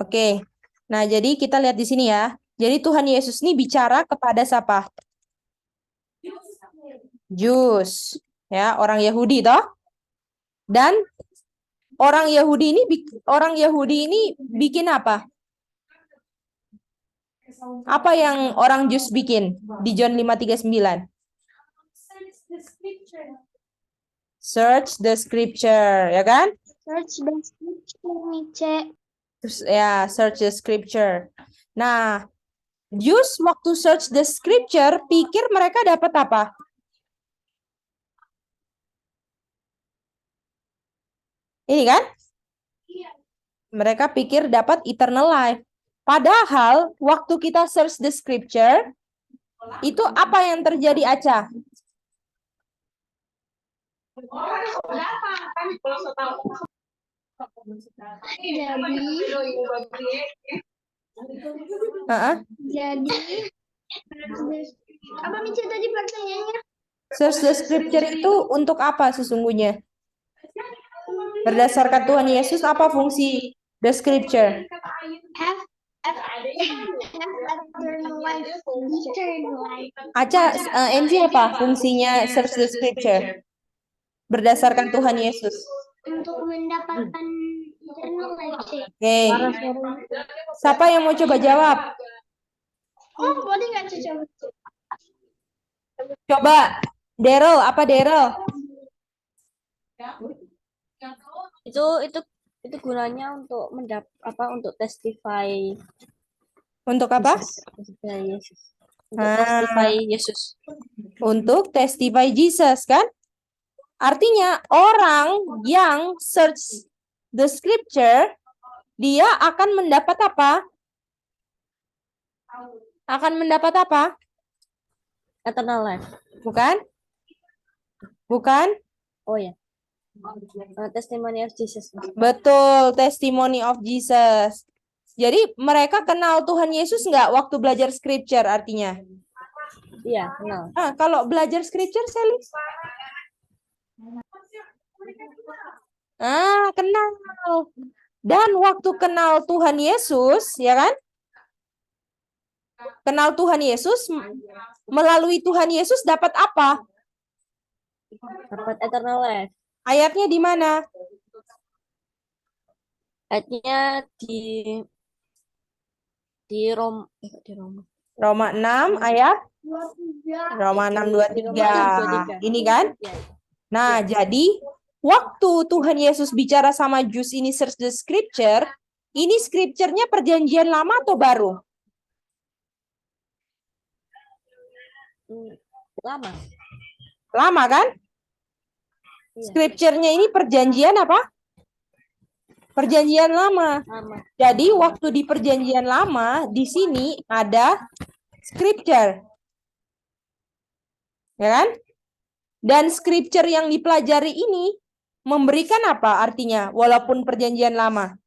Oke. Nah, jadi kita lihat di sini ya. Jadi Tuhan Yesus ini bicara kepada siapa? Jus. Ya, orang Yahudi toh. Dan orang Yahudi ini bikin apa? Apa yang orang Jus bikin di John 5:39? Search the scripture, ya kan? Search the scripture, Mice. Terus ya, search the scripture. Nah, Jus waktu search the scripture, pikir mereka dapat apa? Ini kan? Mereka pikir dapat eternal life. Padahal waktu kita search the scripture, itu apa yang terjadi, Aca? Jadi apa Mice tadi pertanyaannya? Search the scripture itu untuk apa sesungguhnya? Berdasarkan Tuhan Yesus, apa fungsi the scripture? Aca, NC apa fungsinya search the scripture? Berdasarkan Tuhan Yesus. Untuk mendapatkan eternal life. Oke. Siapa yang mau coba jawab? Oh, boleh nggak coba? Coba, Daryl, apa Daryl? Itu gunanya untuk untuk testify. Untuk apa? Yesus. Untuk testify Yesus. Untuk testify Jesus, kan? Artinya orang yang search the scripture, dia akan mendapat apa? Akan mendapat apa? Eternal life. Bukan? Bukan? Oh ya. Testimony of Jesus. Betul, testimony of Jesus. Jadi mereka kenal Tuhan Yesus nggak waktu belajar scripture artinya? Iya, kenal. Kalau belajar scripture, Sally? Kenal. Dan waktu kenal Tuhan Yesus, ya kan? Kenal Tuhan Yesus, melalui Tuhan Yesus dapat apa? Dapat eternal life. Ayatnya di mana? Ayatnya di Roma. Roma 6 ayat? Roma 6:23. Ini kan? Nah, jadi waktu Tuhan Yesus bicara sama Jus ini search the scripture, ini scripture-nya perjanjian lama atau baru? Lama. Lama kan? Scripture-nya ini perjanjian apa? Perjanjian lama. Jadi waktu di perjanjian lama, di sini ada scripture. Ya kan? Dan scripture yang dipelajari ini memberikan apa artinya walaupun perjanjian lama?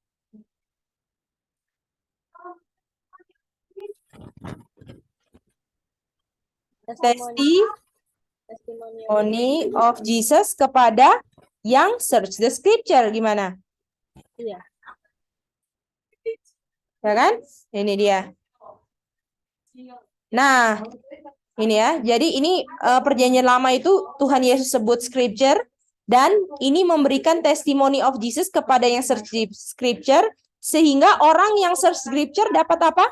Testimony of Jesus kepada yang search the scripture. Gimana? Iya. Ya kan? Ini dia. Nah, ini ya. Jadi ini perjanjian lama itu Tuhan Yesus sebut scripture. Dan ini memberikan testimony of Jesus kepada yang search scripture. Sehingga orang yang search scripture dapat apa?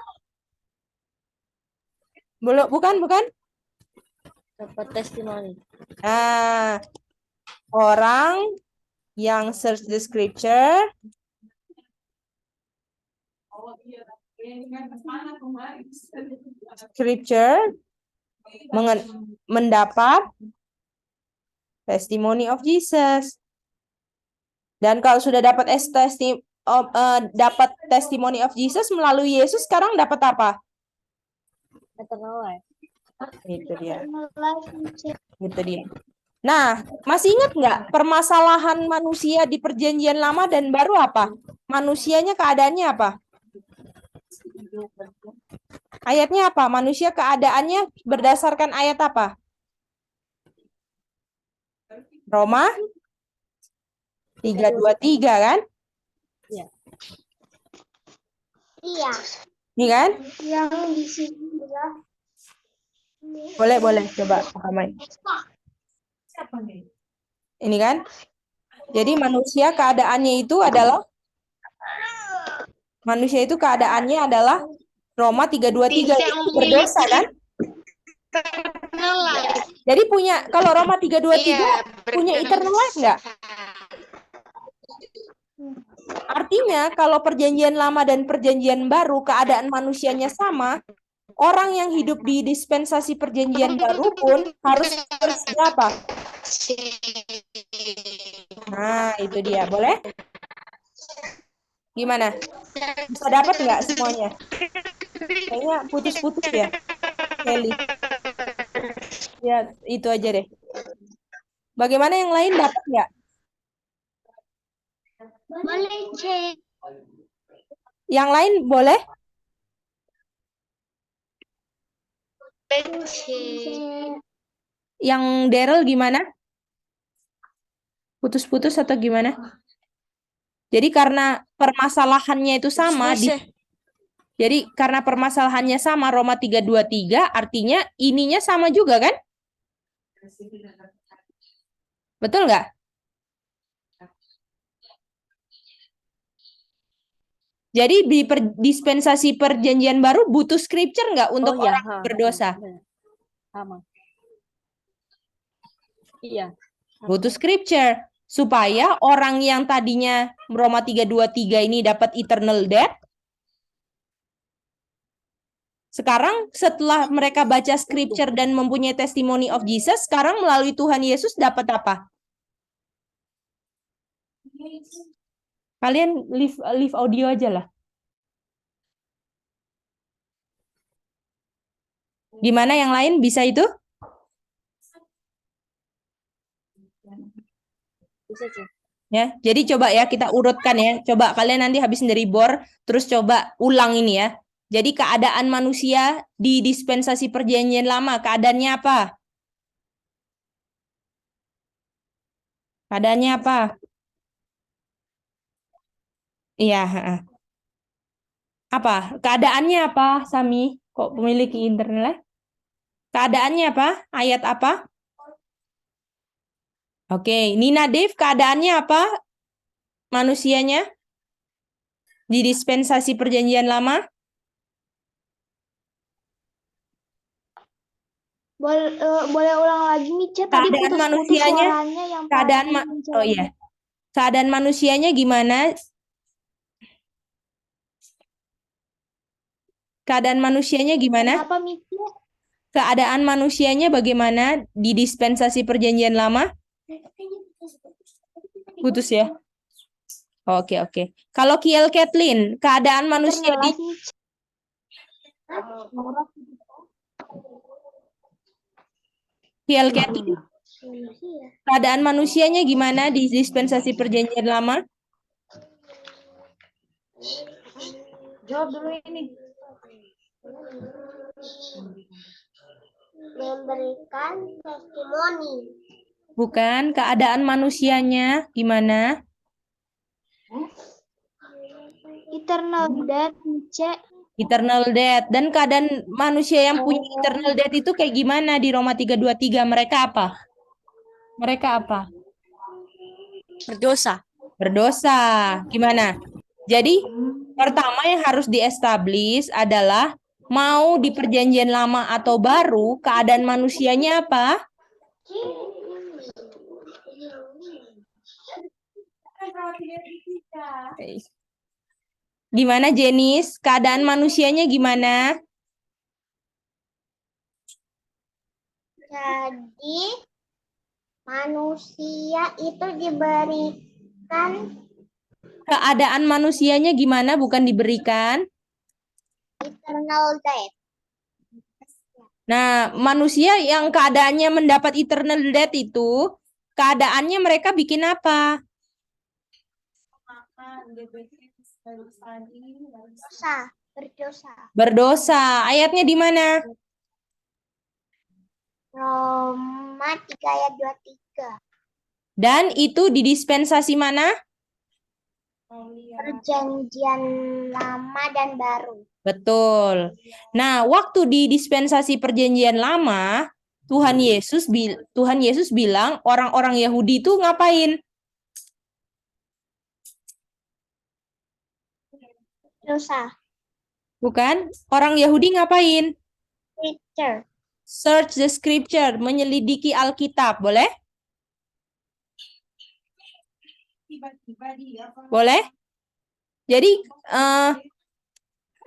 Bukan? Dapat testimoni. Orang yang search the scripture mendapat testimony of Jesus. Dan kalau sudah dapat testimony of Jesus melalui Yesus, sekarang dapat apa? Eternal life. Itu dia. Nah, masih ingat nggak permasalahan manusia di perjanjian lama dan baru apa? Manusianya keadaannya apa? Ayatnya apa? Manusia keadaannya berdasarkan ayat apa? Roma 3:23 kan? Ya. Iya. Ini kan? Yang di sini ya. Boleh coba pahami. Ini kan? Jadi manusia keadaannya itu adalah Roma 3:23 Yang itu berdosa kan? eternal life. Jadi kalau Roma 3:23 Iya, punya eternal life nggak? Artinya kalau perjanjian lama dan perjanjian baru keadaan manusianya sama, orang yang hidup di dispensasi perjanjian baru pun harus berapa? Nah, itu dia. Boleh? Gimana? Bisa dapat nggak semuanya? Kayaknya putus-putus ya, Kelly. Ya, itu aja deh. Bagaimana yang lain dapat nggak? Boleh cek. Yang lain boleh? Yang Daryl gimana? Putus-putus atau gimana? Jadi karena permasalahannya itu sama, jadi karena permasalahannya sama Roma 3:23, artinya ininya sama juga kan? Betul nggak? Jadi di dispensasi perjanjian baru butuh scripture nggak untuk Oh, ya, orang berdosa? sama. Iya. Butuh scripture. Supaya orang yang tadinya Roma 3:23 ini dapat eternal death, sekarang setelah mereka baca scripture dan mempunyai testimony of Jesus, sekarang melalui Tuhan Yesus dapat apa? Kalian leave audio aja lah. Gimana yang lain bisa itu? Bisa sih. Ya, jadi coba ya kita urutkan ya. Coba kalian nanti habis dari bor, terus coba ulang ini ya. Jadi keadaan manusia di dispensasi perjanjian lama, keadaannya apa? Keadaannya apa? Iya. Apa? Keadaannya apa, Sami? Kok memiliki internet? Keadaannya apa? Ayat apa? Oke, Nina Dev, keadaannya apa? Manusianya di dispensasi perjanjian lama? Boleh ulang lagi nih, Cek. Tadi Keadaan putus-putus manusianya, suaranya yang keadaan oh iya. Keadaan manusianya gimana? Keadaan manusianya gimana? Apa Miki? Keadaan manusianya bagaimana di dispensasi perjanjian lama? Putus ya? Oke. Kalau Kiel Kathleen, keadaan manusia di Kiel Kathleen, keadaan manusianya gimana di dispensasi perjanjian lama? Jawab dulu ini. Memberikan testimoni. Bukan, keadaan manusianya gimana? Eternal death, Cek. Eternal death. Dan keadaan manusia yang punya eternal death itu kayak gimana di Roma 3:23? Mereka apa? Berdosa. Berdosa. Gimana? Jadi, pertama yang harus di-establish adalah mau di perjanjian lama atau baru, keadaan manusianya apa? Gimana, Jenis? Keadaan manusianya gimana? Jadi manusia itu diberikan Keadaan manusianya gimana? Bukan diberikan. eternal death. Nah, manusia yang keadaannya mendapat eternal death itu, keadaannya mereka bikin apa? Berdosa. Berdosa. Ayatnya di mana? Roma 3 ayat 23. Dan itu di dispensasi mana? Perjanjian lama dan baru. Betul. Nah, waktu di dispensasi perjanjian lama, Tuhan Yesus bilang orang-orang Yahudi itu ngapain? Dosa. Bukan? Orang Yahudi ngapain? Scripture. Search the scripture, menyelidiki Alkitab, boleh? Boleh? Jadi,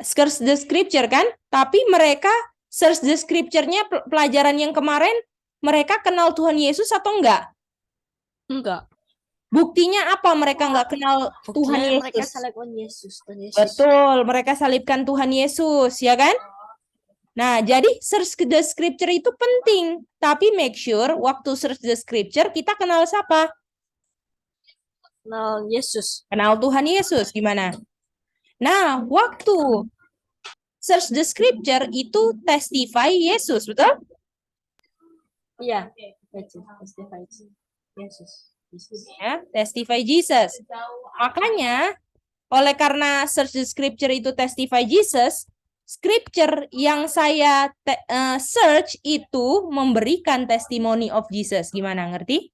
search the scripture kan? Tapi mereka search the scripture-nya pelajaran yang kemarin, mereka kenal Tuhan Yesus atau enggak? Enggak. Buktinya apa mereka enggak kenal Tuhan Buktinya mereka Yesus? salibkan Yesus. Tuhan Yesus. Betul, mereka salibkan Tuhan Yesus, ya kan? Nah, jadi search the scripture itu penting. Tapi make sure waktu search the scripture kita kenal siapa? Kenal Yesus. Kenal Tuhan Yesus, gimana? Nah, waktu search the scripture itu testify Yesus, betul? Iya. Testify Yesus. Ya, testify Jesus. Makanya, oleh karena search the scripture itu testify Jesus, scripture yang saya search itu memberikan testimony of Jesus. Gimana, ngerti?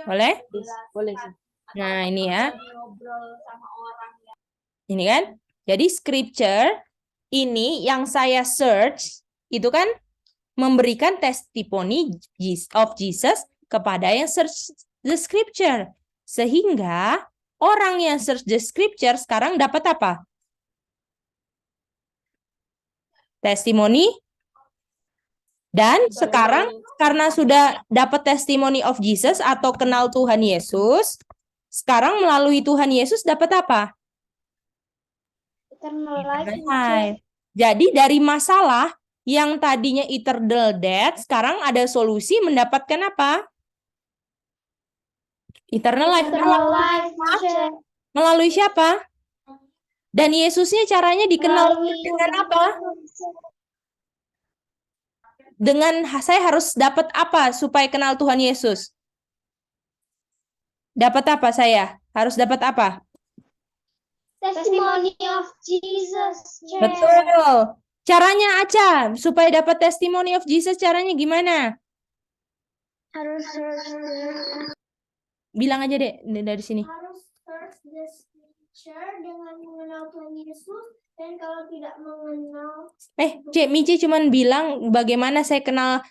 Boleh? Boleh sih. Nah, ini ya. Ini kan? Jadi scripture ini yang saya search itu kan memberikan testimony of Jesus kepada yang search the scripture. Sehingga orang yang search the scripture sekarang dapat apa? Testimoni. Dan sekarang karena sudah dapat testimony of Jesus atau kenal Tuhan Yesus, sekarang melalui Tuhan Yesus dapat apa? Eternal Eternal life. life. Jadi dari masalah yang tadinya eternal death, sekarang ada solusi mendapatkan apa? Eternal life. Eternal life. Melalui siapa? Dan Yesusnya caranya dikenal dengan apa? Dengan saya harus dapat apa supaya kenal Tuhan Yesus? Dapat apa saya? Harus dapat apa? Testimony of Jesus. Betul. Caranya Aca, supaya dapat testimony of Jesus caranya gimana? Harus Bilang aja deh dari sini. harus search the scripture dengan mengenal Tuhan Yesus, dan kalau tidak mengenal Cik Mici cuman bilang bagaimana saya kenal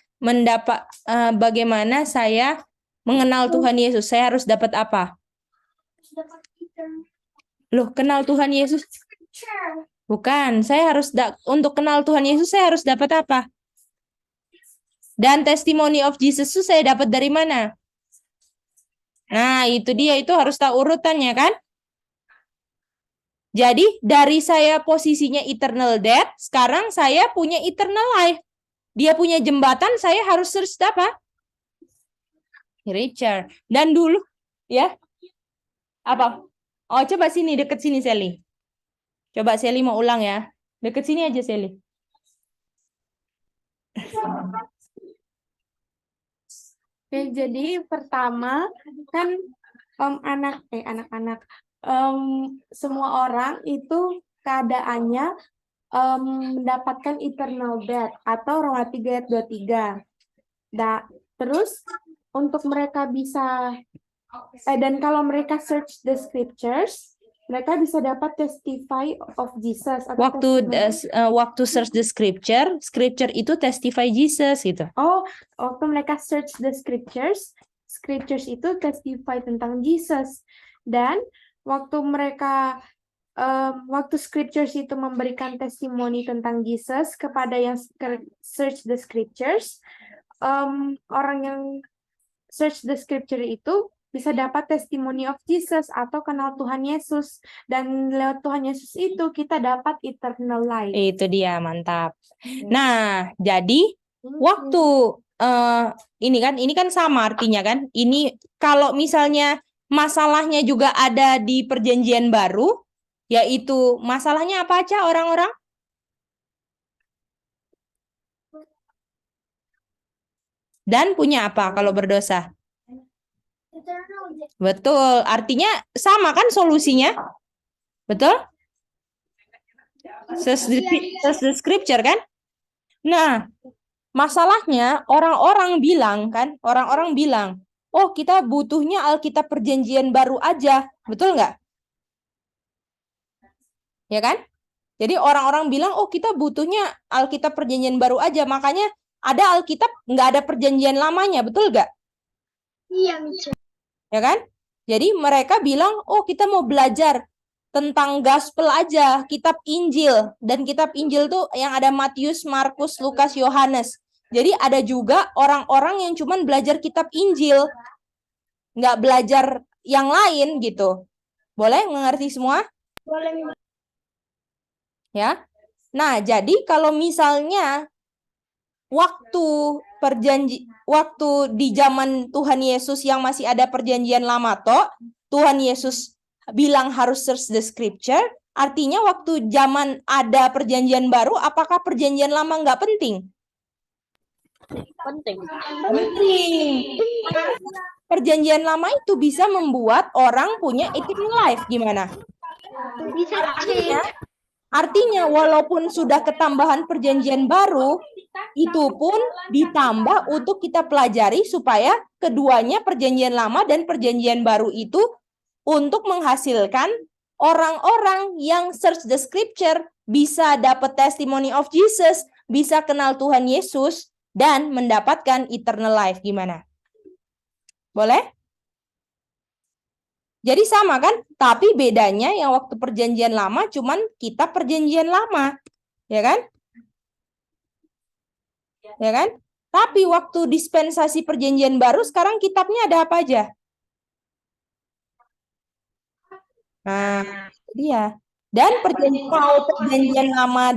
bagaimana saya mengenal Tuhan Yesus. Saya harus dapat apa? dapat eternal Loh, kenal Tuhan Yesus? scripture. Bukan, saya harus untuk kenal Tuhan Yesus saya harus dapat apa? Dan testimony of Jesus itu saya dapat dari mana? Nah, itu dia, itu harus tahu urutannya kan? Jadi, dari saya posisinya eternal death, sekarang saya punya eternal life. Dia punya jembatan, saya harus search apa? Richard. Dan dulu, ya. Apa? Oh, coba sini, deket sini, Sally. Coba Sally mau ulang ya. Deket sini aja, Sally. Oke, jadi pertama kan anak-anak semua orang itu keadaannya mendapatkan eternal death atau Roma 3 ayat 23. Terus untuk mereka bisa dan kalau mereka search the scriptures, mereka bisa dapat testify of Jesus atau Waktu search the scripture itu testify Jesus gitu. waktu mereka search the scriptures itu testify tentang Jesus. Dan waktu mereka waktu scriptures itu memberikan testimoni tentang Jesus kepada yang search the scriptures, orang yang search the scripture itu bisa dapat testimoni of Jesus atau kenal Tuhan Yesus. Dan lewat Tuhan Yesus itu kita dapat eternal life. Itu dia, mantap. Nah, jadi waktu ini kan sama artinya kan. Ini kalau misalnya masalahnya juga ada di perjanjian baru, yaitu masalahnya apa aja orang-orang? Dan punya apa kalau berdosa? eternal death. Betul, artinya sama kan solusinya? Betul? Search the scripture kan? Nah, masalahnya orang-orang bilang, oh kita butuhnya Alkitab Perjanjian Baru aja, betul nggak? Ya kan? Jadi orang-orang bilang, oh kita butuhnya Alkitab Perjanjian Baru aja, makanya ada Alkitab, nggak ada Perjanjian Lamanya, betul nggak? Iya, Mice. Ya kan? Jadi mereka bilang, oh kita mau belajar tentang gospel aja, kitab Injil. Dan kitab Injil tuh yang ada Matius, Markus, Lukas, Yohanes. Jadi ada juga orang-orang yang cuman belajar kitab Injil. Nggak belajar yang lain gitu. Boleh mengerti semua? Boleh. Ya. Nah, jadi kalau misalnya waktu di zaman Tuhan Yesus yang masih ada perjanjian lama toh, Tuhan Yesus bilang harus search the scripture, artinya waktu zaman ada perjanjian baru, apakah perjanjian lama nggak penting? Penting. Penting. Perjanjian lama itu bisa membuat orang punya eternal life, gimana? Bisa, Artinya walaupun sudah ketambahan perjanjian baru, itu pun ditambah untuk kita pelajari supaya keduanya perjanjian lama dan perjanjian baru itu untuk menghasilkan orang-orang yang search the scripture, bisa dapat testimony of Jesus, bisa kenal Tuhan Yesus, dan mendapatkan eternal life. Gimana? Boleh? Jadi sama kan? Tapi bedanya yang waktu perjanjian lama cuman kitab perjanjian lama. Ya kan? Ya kan? Tapi waktu dispensasi perjanjian baru sekarang kitabnya ada apa aja? Nah, dia. Dan perjanjian lama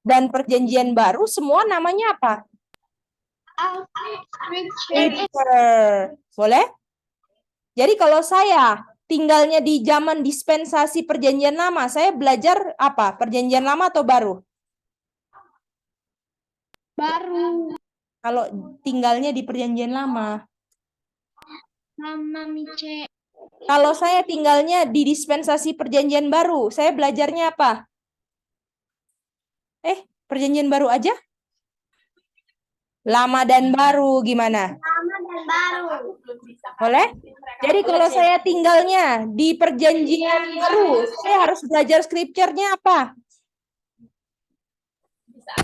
dan perjanjian baru semua namanya apa? Scripture. Boleh? Jadi kalau saya tinggalnya di zaman dispensasi perjanjian lama, saya belajar apa? Perjanjian lama atau baru? Baru. Kalau tinggalnya di perjanjian lama. Mama Mice. Kalau saya tinggalnya di dispensasi perjanjian baru, saya belajarnya apa? Perjanjian baru aja? Lama dan baru gimana? Lama dan baru. Boleh? Jadi kalau saya tinggalnya di perjanjian baru, saya harus belajar scripture-nya apa?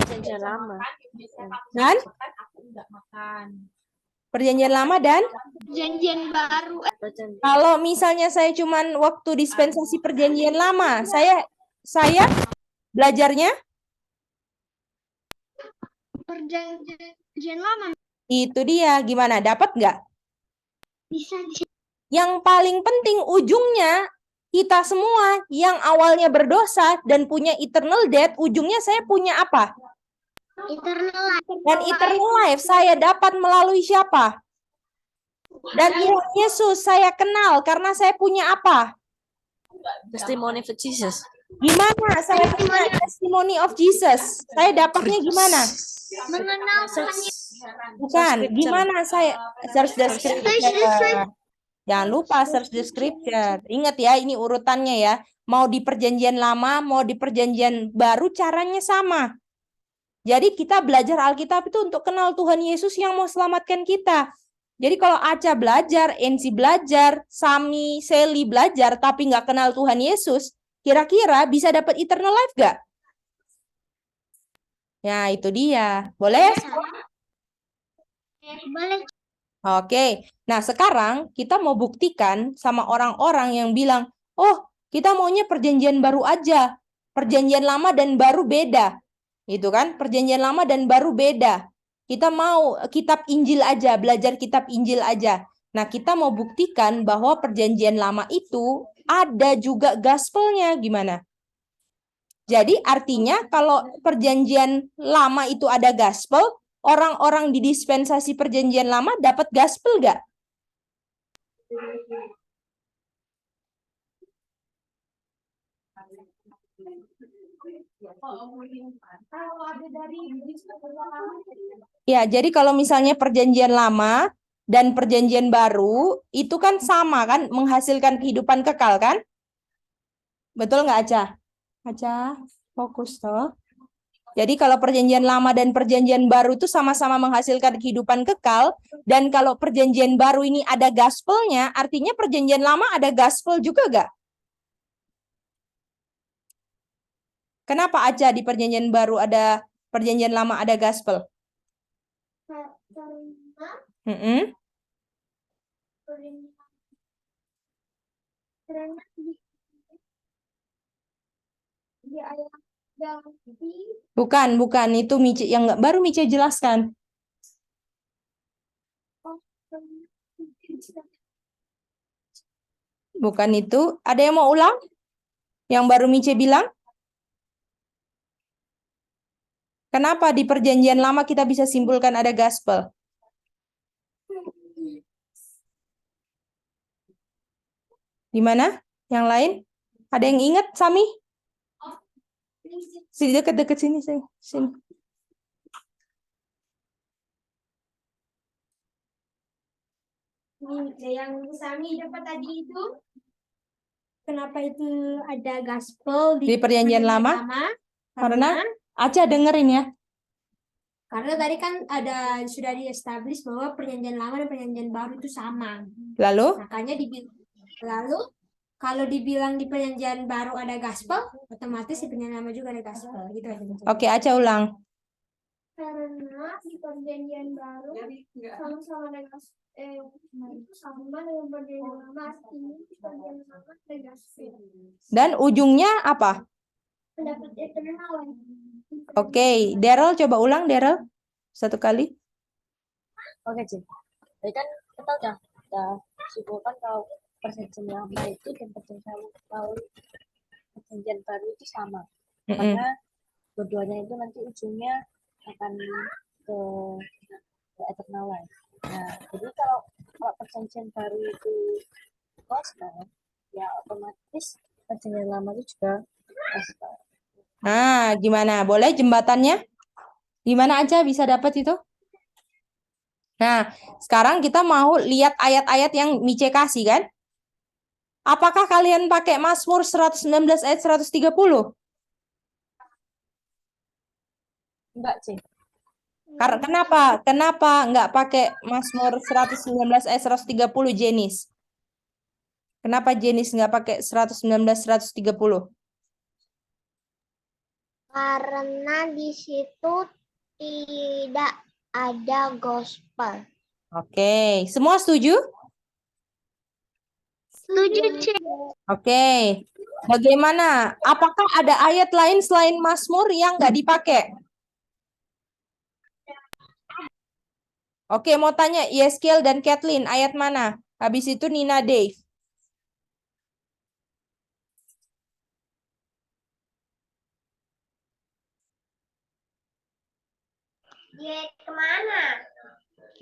Perjanjian lama. Dan? Perjanjian lama dan? Perjanjian baru. Kalau misalnya saya cuman waktu dispensasi perjanjian lama, saya belajarnya? Perjanjian lama. Itu dia, gimana? Dapat nggak? Bisa. Yang paling penting ujungnya, kita semua yang awalnya berdosa dan punya eternal death, ujungnya saya punya apa? Eternal life. Dan eternal life saya dapat melalui siapa? Dan Tuhan Yesus saya kenal karena saya punya apa? Testimony of Jesus. Gimana saya punya testimony of Jesus? Saya dapatnya gimana? Mengenal Tuhan. Bukan, gimana saya search the scripture. Jangan lupa search the scripture. Ingat ya, ini urutannya ya. Mau di perjanjian lama, mau di perjanjian baru, caranya sama. Jadi kita belajar Alkitab itu untuk kenal Tuhan Yesus yang mau selamatkan kita. Jadi kalau Aca belajar, Ensi belajar, Sami, Seli belajar, tapi nggak kenal Tuhan Yesus, kira-kira bisa dapat eternal life nggak? Ya, itu dia. Boleh? Boleh. Oke. Nah, sekarang kita mau buktikan sama orang-orang yang bilang, oh, kita maunya perjanjian baru aja. Perjanjian lama dan baru beda. Itu kan, perjanjian lama dan baru beda. Kita mau kitab Injil aja, belajar kitab Injil aja. Nah, kita mau buktikan bahwa perjanjian lama itu ada juga gospelnya. Gimana? Jadi artinya kalau perjanjian lama itu ada gospel, orang-orang di dispensasi perjanjian lama dapat gospel nggak? Ya, jadi kalau misalnya perjanjian lama, dan perjanjian baru itu kan sama kan, menghasilkan kehidupan kekal kan? Betul nggak, Aca? Aca, fokus toh. Jadi kalau perjanjian lama dan perjanjian baru itu sama-sama menghasilkan kehidupan kekal, dan kalau perjanjian baru ini ada gospelnya, artinya perjanjian lama ada gospel juga nggak? Kenapa Aca di perjanjian baru ada, perjanjian lama ada gospel? Karena Mm-mm. karena di ayat ganti Bukan, itu Mice yang nggak, baru Mice jelaskan. Bukan itu. Ada yang mau ulang? Yang baru Mice bilang? Kenapa di perjanjian lama kita bisa simpulkan ada gospel? Di mana? Yang lain? Ada yang ingat, Sami? Sini dekat-dekat sini, sini. Yang Sami dapat tadi itu, kenapa itu ada gospel Di perjanjian lama? Karena Aca dengerin ya. karena tadi kan sudah di-establish bahwa perjanjian lama dan perjanjian baru itu sama. Lalu? Makanya lalu kalau dibilang di perjanjian baru ada gospel, otomatis di perjanjian lama juga ada gospel. Gitu aja. Oke, Aca ulang. karena di perjanjian baru sama-sama dengan sama dengan perjanjian lama, ini perjanjian lama ada gospel. Dan ujungnya apa? Pendapat eternal. Oke, Daryl coba ulang, Daryl. Satu kali. Oke, Cin. Jadi kan kita udah simpulkan kalau perjanjian lama itu dan perjanjian baru itu sama. Mm-mm. Maka keduanya itu nanti ujungnya akan ke eternal life. Nah, jadi kalau perjanjian baru itu gospel, ya otomatis perjanjian lama itu juga gospel. Nah, gimana? Boleh jembatannya? Gimana aja bisa dapat itu? Nah, sekarang kita mau lihat ayat-ayat yang Mice kasih kan? Apakah kalian pakai Mazmur 119 ayat 130? Enggak, Cin. Kenapa? Kenapa nggak pakai Mazmur 119 ayat 130, Jenis? Kenapa Jenis nggak pakai 119 130? Karena di situ tidak ada gospel. Oke, semua setuju? Setuju, Cik. Oke. Bagaimana? Apakah ada ayat lain selain Mazmur yang nggak dipakai? Oke, mau tanya Yeskiel dan Kathleen, ayat mana? Habis itu Nina, Dave. Di ayat kemana?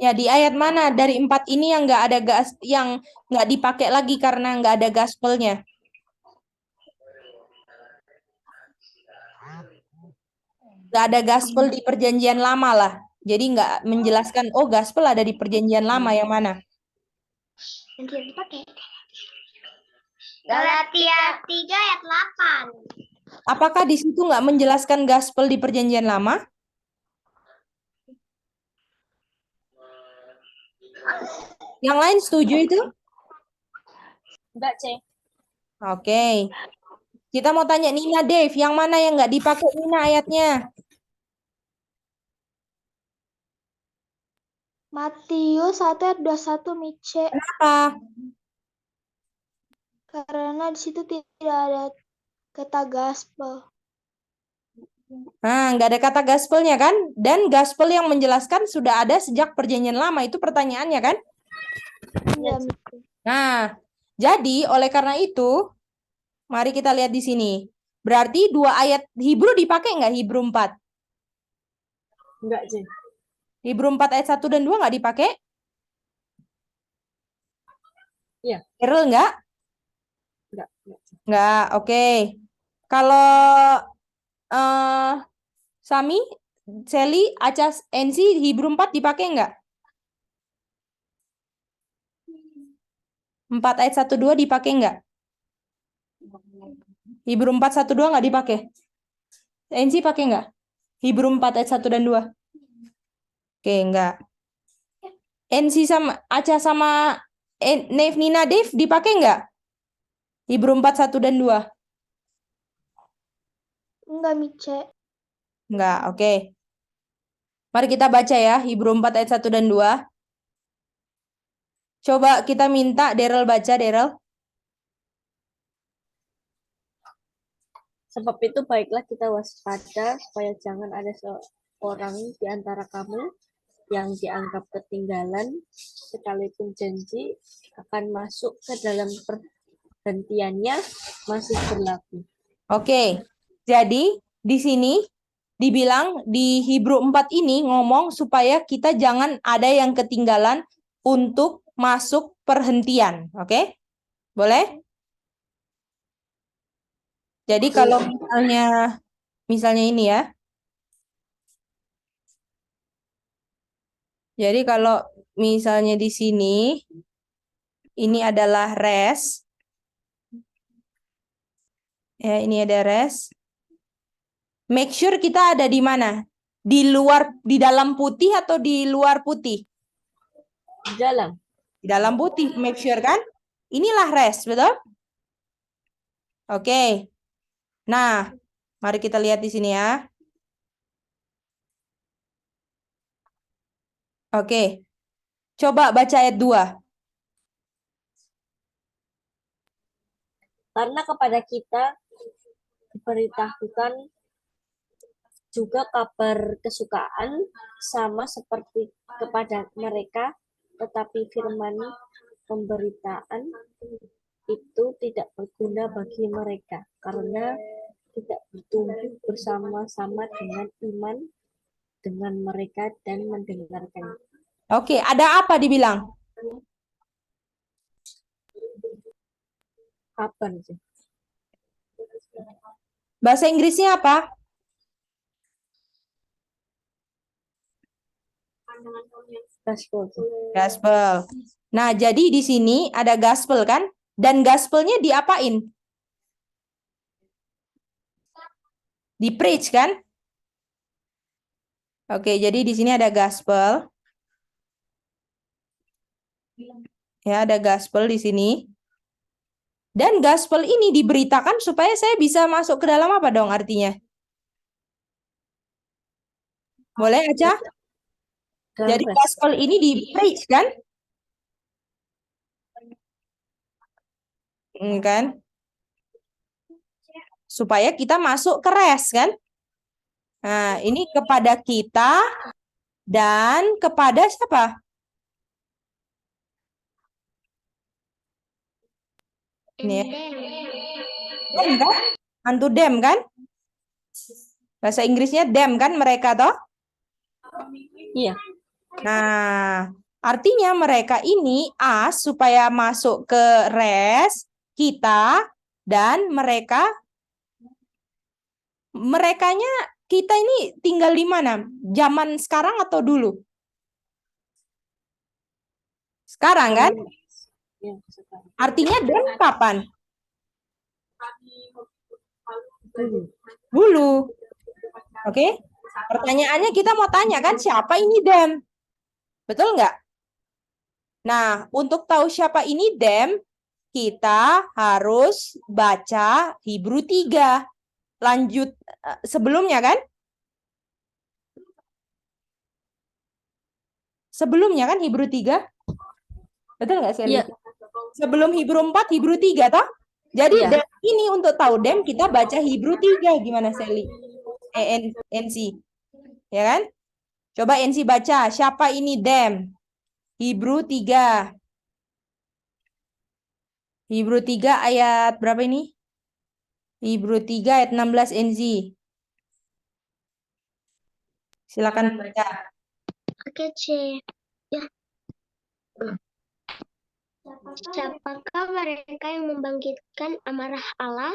Ya, di ayat mana dari 4 ini yang nggak ada yang nggak dipakai lagi karena nggak ada gospelnya? Nggak ada gospel di perjanjian lama lah. Jadi nggak menjelaskan, oh gospel ada di perjanjian lama, yang mana? Yang tidak dipakai. Galatia 3 ayat 8. Apakah di situ nggak menjelaskan gospel di perjanjian lama? Yang lain setuju itu? Enggak, Cin. Oke. Kita mau tanya Nina, Dave, yang mana yang nggak dipakai Nina ayatnya? Matius 1 ayat 21, Mice. Kenapa? Karena di situ tidak ada kata gospel. Nah, nggak ada kata gospelnya kan? Dan gospel yang menjelaskan sudah ada sejak perjanjian lama. Itu pertanyaannya kan? Iya, Mice. Nah, jadi oleh karena itu, mari kita lihat di sini. Berarti 2 ayat Hebrew dipakai nggak, Hebrew 4? Enggak, Cin. Hebrew 4 ayat 1 dan 2 nggak dipakai? Iya. Errol nggak? Enggak. Nggak, oke. Kalau Sami, Sally, Acas, NC, Hebrew 4 dipakai nggak? 4 ayat 1-2 dipakai nggak? Hebrew 4:1-2 nggak dipakai? NC pakai nggak? Hebrew 4 ayat 1 dan 2? Oke, nggak. NC sama Aca sama Nef Nina Dev dipakai nggak? Hebrew 4:1 dan 2? Enggak, Mice. Nggak, oke. Mari kita baca ya, Hebrew 4 ayat 1 dan 2. Coba kita minta Daryl baca, Daryl. Sebab itu baiklah kita waspada supaya jangan ada seorang di antara kamu yang dianggap ketinggalan sekalipun janji akan masuk ke dalam perhentiannya masih berlaku. Oke. Jadi di sini dibilang di Hebrew 4 ini ngomong supaya kita jangan ada yang ketinggalan untuk masuk perhentian. Oke? Boleh? Jadi kalau misalnya ini ya. Jadi kalau misalnya di sini ini adalah rest. Ya, ini ada rest. Make sure kita ada di mana? Di dalam putih atau di luar putih? Di dalam. Di dalam putih, make sure kan? Inilah rest, betul? Oke. Nah, mari kita lihat di sini ya. Oke. Coba baca ayat 2. Karena kepada kita diberitahukan juga kabar kesukaan sama seperti kepada mereka, tetapi firman pemberitaan itu tidak berguna bagi mereka karena tidak bertumbuh bersama-sama dengan iman dengan mereka dan mendengarkan. Oke, ada apa dibilang? Kapan sih? Bahasa Inggrisnya apa? Gospel. Gospel. Nah, jadi di sini ada gospel kan? Dan gospelnya diapain? Di preach kan? Oke, jadi di sini ada gospel. Ya, ada gospel di sini. Dan gospel ini diberitakan supaya saya bisa masuk ke dalam apa dong artinya? Boleh aja? Jadi gospel ini di preach kan? Kan? Supaya kita masuk ke rest kan? Nah, ini kepada kita dan kepada siapa? Ini ya. Dem kan? Unto them kan? Bahasa Inggrisnya them kan mereka toh? Iya. Nah, artinya mereka ini supaya masuk ke rest kita dan merekanya kita ini tinggal di mana? Zaman sekarang atau dulu? Sekarang kan? Ya, sekarang. Artinya dem kapan? Dulu. Dulu. Oke? Pertanyaannya kita mau tanya kan siapa ini dem? Betul nggak? Nah, untuk tahu siapa ini dem, kita harus baca Hebrew 3. Lanjut sebelumnya kan? Sebelumnya kan Hebrew 3? Betul nggak Sally? Iya. Sebelum Hebrew 4, Hebrew 3 toh? Jadi Iya. dem ini untuk tahu dem kita baca Hebrew 3. Gimana Sally? NC. Ya kan? Coba NC baca. Siapa ini dem? Hebrew 3. Hebrew 3 ayat berapa ini? Hebrew 3 ayat 16 NC. Silakan baca. Oke, C. Ya. Siapakah mereka yang membangkitkan amarah Allah,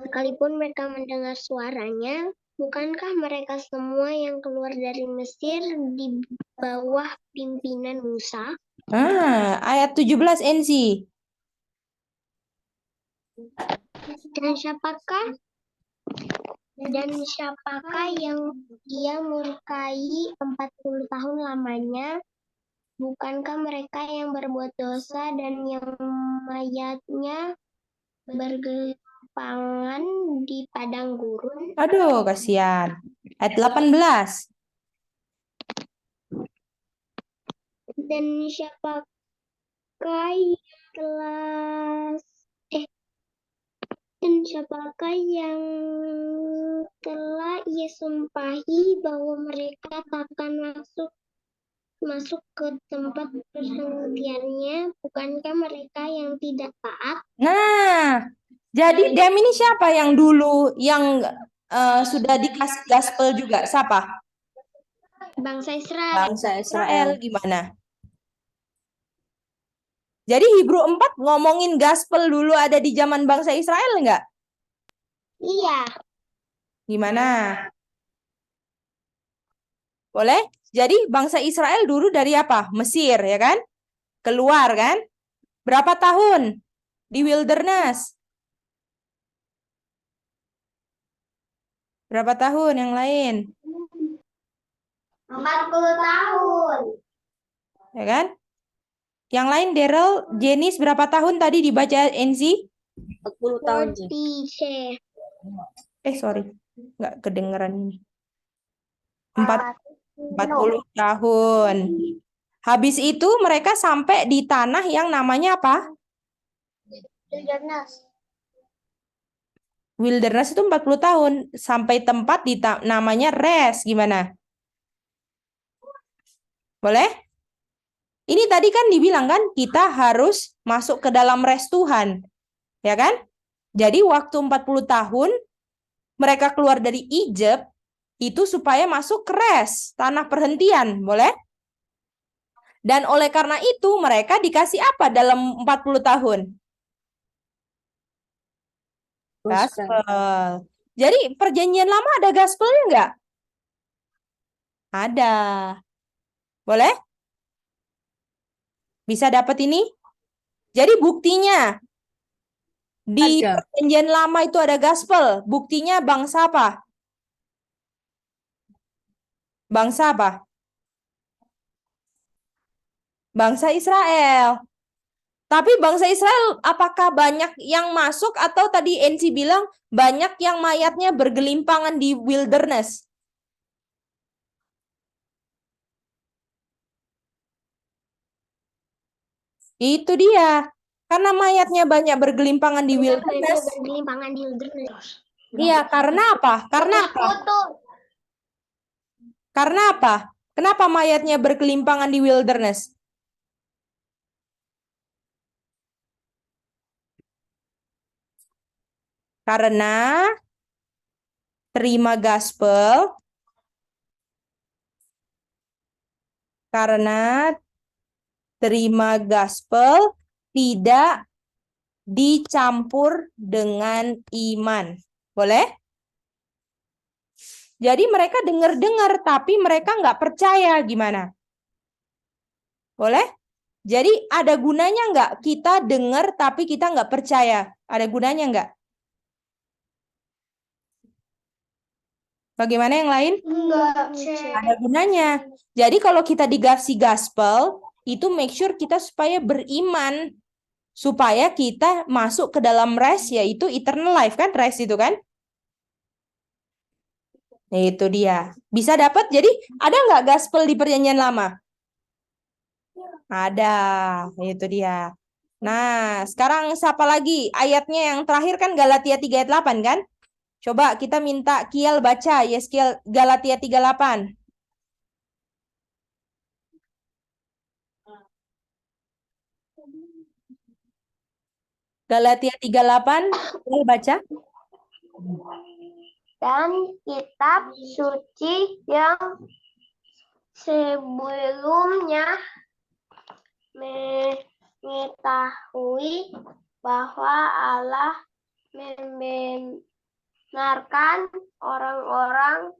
sekalipun mereka mendengar suaranya? Bukankah mereka semua yang keluar dari Mesir di bawah pimpinan Musa? Ayat 17 NC. Dan siapakah yang ia murkai 40 tahun lamanya? Bukankah mereka yang berbuat dosa dan yang mayatnya bergelimpangan di padang gurun? Aduh, kasihan. Ayat 18. Dan siapakah yang telah ia sumpahi bahwa mereka takkan masuk ke tempat perhentiannya? Bukankah mereka yang tidak taat? Nah, jadi Dem ini siapa yang dulu yang sudah dikasih gospel juga? Siapa? Bangsa Israel. Bangsa Israel. Gimana? Jadi Hebrew 4 ngomongin gospel dulu ada di zaman bangsa Israel enggak? Iya. Gimana? Boleh? Jadi bangsa Israel dulu dari apa? Mesir, ya kan? Keluar kan? Berapa tahun di wilderness? Berapa tahun yang lain? 40 tahun. Ya kan? Yang lain Daryl, Jenis berapa tahun tadi dibaca NC? 40 tahun, Ji. 40. Sorry. Nggak kedengeran ini. 40 tahun. Habis itu mereka sampai di tanah yang namanya apa? Wilderness itu 40 tahun. Sampai tempat di namanya rest. Gimana? Boleh? Ini tadi kan dibilang kan kita harus masuk ke dalam rest Tuhan. Ya kan? Jadi waktu 40 tahun mereka keluar dari Egypt itu supaya masuk ke rest, tanah perhentian. Boleh? Dan oleh karena itu mereka dikasih apa dalam 40 tahun? Gospel. Jadi perjanjian lama ada gospelnya enggak? Ada. Boleh? Bisa dapat ini? Jadi buktinya di Ada. perjanjian lama itu ada gospel. Buktinya bangsa apa? Bangsa apa? Bangsa Israel. Tapi bangsa Israel apakah banyak yang masuk atau tadi NC bilang banyak yang mayatnya bergelimpangan di wilderness? Itu dia. Karena mayatnya banyak bergelimpangan di wilderness. Iya, karena apa? Karena apa? Karena apa? Kenapa mayatnya bergelimpangan di wilderness? Karena terima gospel. Karena terima gospel tidak dicampur dengan iman. Boleh? Jadi mereka dengar-dengar tapi mereka nggak percaya. Gimana? Boleh? Jadi ada gunanya nggak kita dengar tapi kita nggak percaya? Ada gunanya nggak? Bagaimana yang lain? Enggak. Ada gunanya. Jadi kalau kita dikasih gospel, itu make sure kita supaya beriman. Supaya kita masuk ke dalam rest, yaitu eternal life kan? Rest itu kan? Itu dia. Bisa dapat? Jadi ada nggak gospel di perjanjian lama? Ada. Itu dia. Nah, sekarang siapa lagi? Ayatnya yang terakhir kan Galatia 3 ayat 8 kan? Coba kita minta Kiel baca. Yes, Kiel Galatia 38. Galatia 38, Kiel baca. Dan kitab suci yang sebelumnya mengetahui bahwa Allah membenarkan orang-orang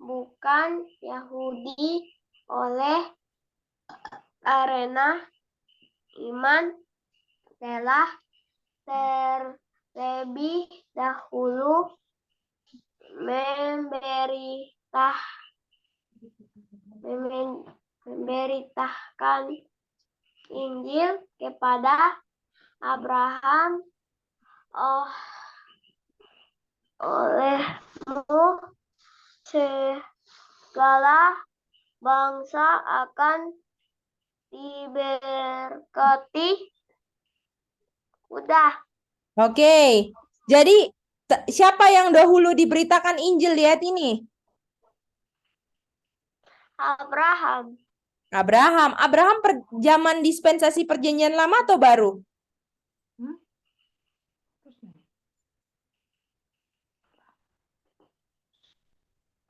bukan Yahudi oleh karena iman telah lebih dahulu memberitakan Injil kepada Abraham. Olehmu segala bangsa akan diberkati. Udah. Oke. Jadi siapa yang dahulu diberitakan Injil? Lihat ini. Abraham. Abraham zaman dispensasi perjanjian lama atau baru?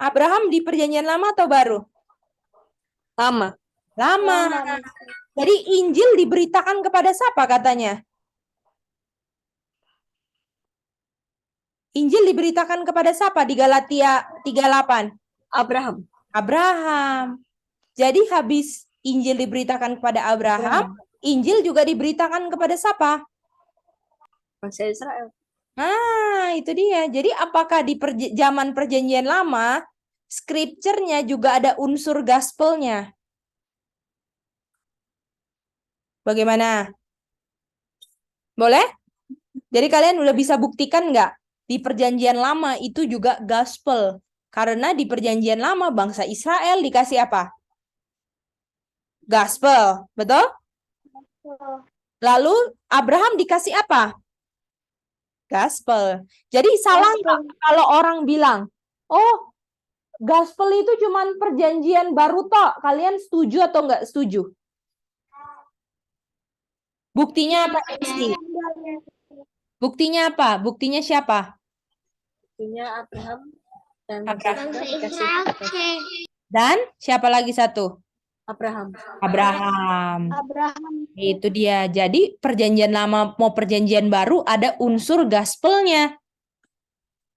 Abraham di perjanjian lama atau baru? Lama. Lama. Jadi Injil diberitakan kepada siapa katanya? Injil diberitakan kepada siapa di Galatia 3:8? Abraham. Jadi habis Injil diberitakan kepada Abraham, Injil juga diberitakan kepada siapa? Bangsa Israel. Nah, itu dia. Jadi apakah di zaman perjanjian lama, scripture-nya juga ada unsur gospel-nya? Bagaimana? Boleh? Jadi kalian udah bisa buktikan nggak? Di perjanjian lama itu juga gospel. Karena di perjanjian lama bangsa Israel dikasih apa? Gospel. Betul? Lalu Abraham dikasih apa? Gospel. Jadi salah nggak kalau orang bilang, oh gospel itu cuman perjanjian baru toh. Kalian setuju atau nggak setuju? Buktinya apa? Buktinya apa? Buktinya siapa? Buktinya Abraham dan Abraham. Bangsa dikasih Israel. Dan siapa lagi satu? Abraham. Itu dia. Jadi perjanjian lama mau perjanjian baru ada unsur gospelnya.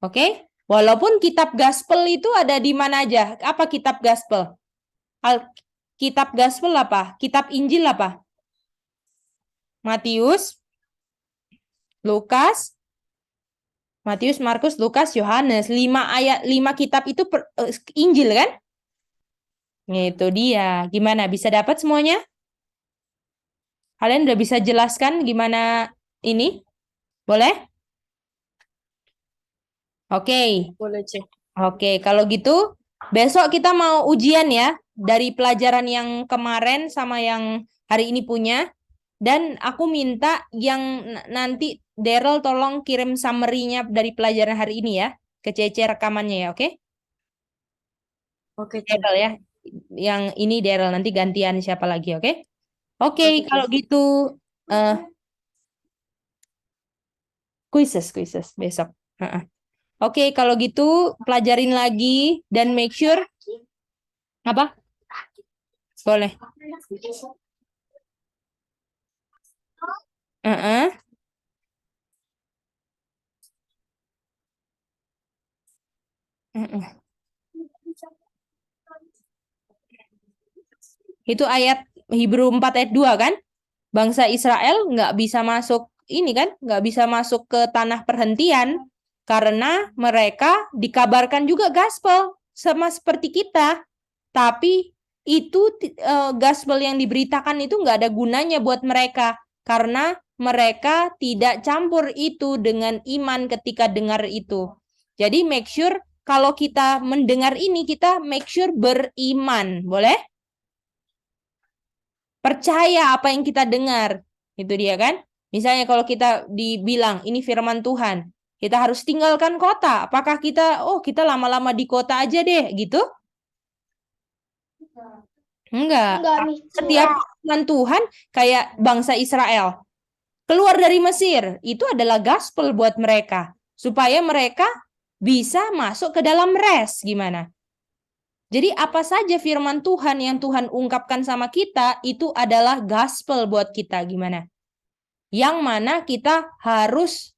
Oke? Walaupun kitab gospel itu ada di mana aja. Apa kitab gospel? Kitab gospel apa? Kitab Injil apa? Matius, Lukas, Matius, Markus, Lukas, Yohanes. 5 kitab itu Injil kan? Itu dia. Gimana? Bisa dapat semuanya? Kalian udah bisa jelaskan gimana ini? Boleh? Oke. Boleh, Cek. Oke, kalau gitu besok kita mau ujian ya. Dari pelajaran yang kemarin sama yang hari ini punya. Dan aku minta yang nanti Daryl tolong kirim summary-nya dari pelajaran hari ini ya. Ke Cece rekamannya ya, oke? Oke, Cek. Daryl ya. Yang ini Daryl, nanti gantian siapa lagi, oke? Oke, Oke, kalau gitu quizzes besok. Oke, kalau gitu pelajarin lagi dan make sure apa? Boleh. Itu ayat Hebrew 4 ayat 2 kan? Bangsa Israel nggak bisa masuk ini kan? Nggak bisa masuk ke tanah perhentian karena mereka dikabarkan juga gospel sama seperti kita. Tapi itu gospel yang diberitakan itu nggak ada gunanya buat mereka karena mereka tidak campur itu dengan iman ketika dengar itu. Jadi make sure kalau kita mendengar ini kita make sure beriman, boleh? Percaya apa yang kita dengar. Itu dia kan? Misalnya kalau kita dibilang ini firman Tuhan, kita harus tinggalkan kota. Apakah kita lama-lama di kota aja deh gitu? Enggak. Setiap firman Tuhan kayak bangsa Israel keluar dari Mesir, itu adalah gospel buat mereka supaya mereka bisa masuk ke dalam rest. Gimana? Jadi apa saja firman Tuhan yang Tuhan ungkapkan sama kita itu adalah gospel buat kita. Gimana? Yang mana kita harus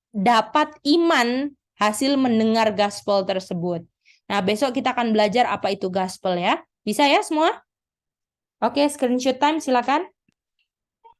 dapat iman hasil mendengar gospel tersebut. Nah, besok kita akan belajar apa itu gospel ya. Bisa ya semua? Oke, screenshot time silakan.